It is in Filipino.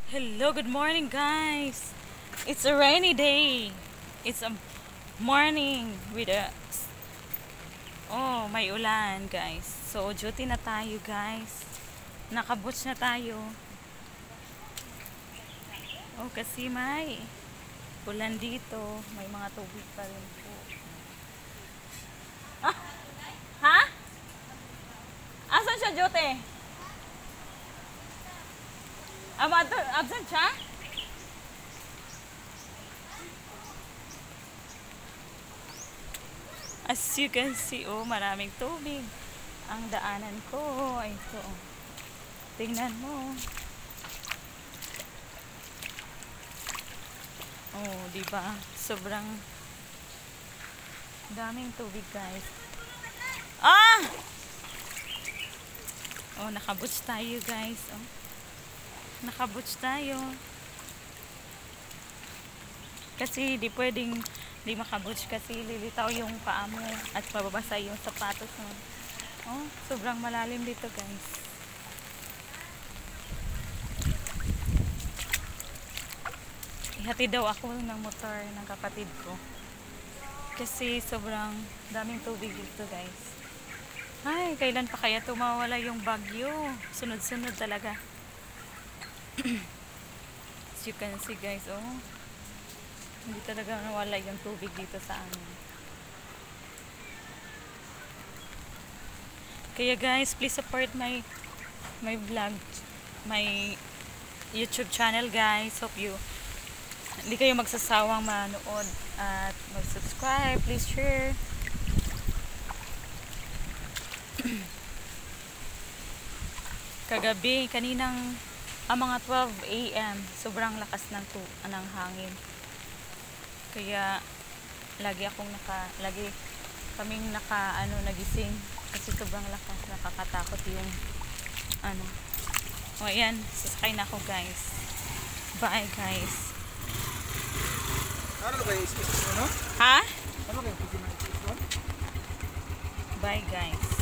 Hello, good morning guys. It's a rainy day. It's a morning with a may ulan guys. So duty na tayo guys. Nakaboots na tayo. Kasi may ulan dito. May mga tubig pa rin po. Ha? Asan siya duty? Absent siya? As you can see, maraming tubig. Ang daanan ko, ito. Tingnan mo. Diba? Sobrang daming tubig, guys. Nakaboots tayo, guys. Nakaboots tayo. Kasi di pwedeng di makaboots kasi lilitaw yung paa mo at mababasa yung sapatos mo. Sobrang malalim dito, guys. Ihatid daw ako ng motor ng kapatid ko. Kasi sobrang daming tubig dito, guys. Ay, kailan pa kaya tumawala yung bagyo? Sunod-sunod talaga. As you can see, guys, hindi talaga nawala yung tubig dito sa amin. Kaya guys, please support my vlog, my YouTube channel, guys. Hope hindi kayo magsasawang manood at mag-subscribe. Please share. Kagabi, kaninang mga 12 AM, sobrang lakas ng hangin. Kaya lagi kaming nagising kasi sobrang lakas, nakakatakot yung ayan, sasakay na ako, guys. Bye, guys. Ano ba yung isip mo, no? Ha? Ano ba yung isip mo? Bye, guys.